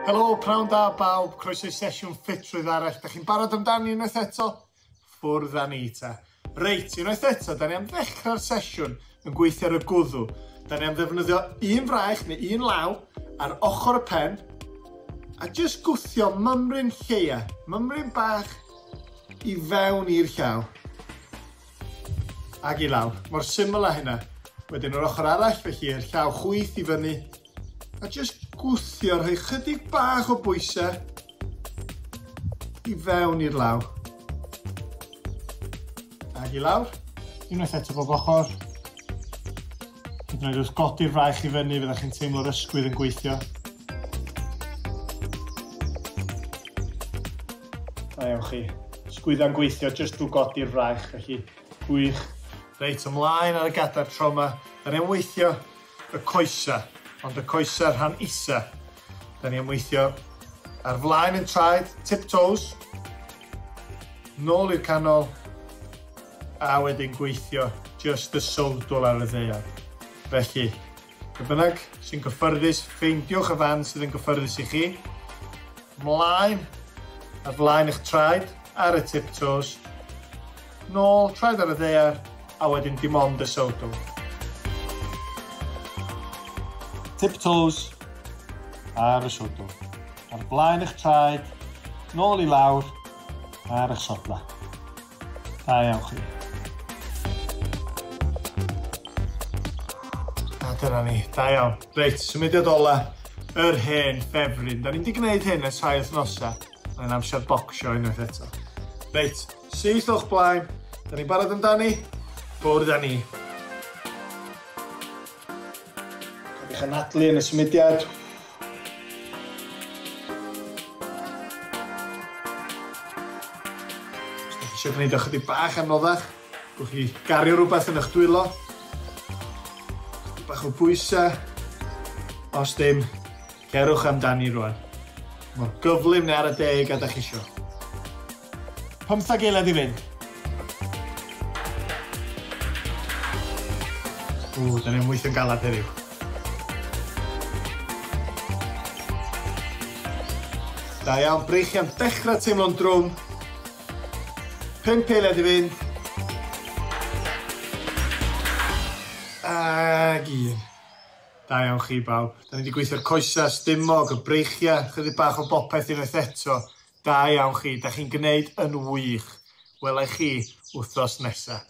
Helo, pnawn da bawb, croeso i sesiwn ffitrwydd arall. Da chi'n barod amdani unwaith eto? Ffwrdd â ni ta. Reit, unwaith eto, da ni am ddechrau'r sesiwn yn gweithio ar y gwddw. Da ni am ddefnyddio un fraich neu un law ar ochr y pen a jyst gwthio mymryn lleia, mymryn bach i fewn i'r llaw. Ag i lawr. Mor syml â hynna. Wedyn o'r ochr arall, felly i'r llaw chwyth i fyny. A jyst gwthio, rhoi chydig bach o bwysau i fewn i'r law. Ag i lawr. Unwaith eto bob ochr. Hyd yn oed wrth godi'r fraich i fyny, fyddwch chi'n teimlo'r ysgwydd yn gweithio. Da iawn chi. Ysgwydda'n gweithio jyst drwy godi'r fraich, felly gwych. Reit, ymlaen ar y gadair tro yma. Da ni am weithio y coesau, ond y coesau rhan isa. Da ni am weithio ar flaen yn traed, tiptoes, nôl i'r canol, a wedyn gweithio just y sowdl ar y ddaear. Felly, bynnag sy'n gyffyrddus, ffeindiwch y fan sydd yn gyffyrddus i chi. Ymlaen ar flaen eich traed, ar y tiptoes, nôl, traed ar y ddaear, a wedyn dim ond y sowdl. Tiptoes ar y sowdl. Ar blaen eich traed, nôl i lawr, ar eich sodla. Da iawn chi. A dyna ni, da iawn. Reit, symudiad ola, yr hen ffefryn. Da ni'n di gwneud hyn ys rhai wythnosau. Mae'n amser bocsio unwaith eto. Reit, syth o'ch blaen. Da ni'n barod amdani? Bwrdd â ni. Cadw'ch anadlu yn y symudiad. Os ydych chi eisiau gwneud ychydig bach anoddach, gwch chi gario rhywbeth yn eich dwylo. Chydig bach o bwysau. Os dim, cerwch amdani rwan. Mor gyflym neu ar y deg a da chi isio. 15 eilad i fynd. Da ni'n weithio'n galad heddiw. Da iawn, breichiau'n dechrau teimlo'n drwm. 5 eilad i fynd. Ag 1. Da iawn chi bawb. Da ni wedi gweithio'r coesau, stumog, y breichiau, chydig bach o bopeth unwaith eto. Da iawn chi, da chi'n gwneud yn wych. Welai chi wythnos nesaf.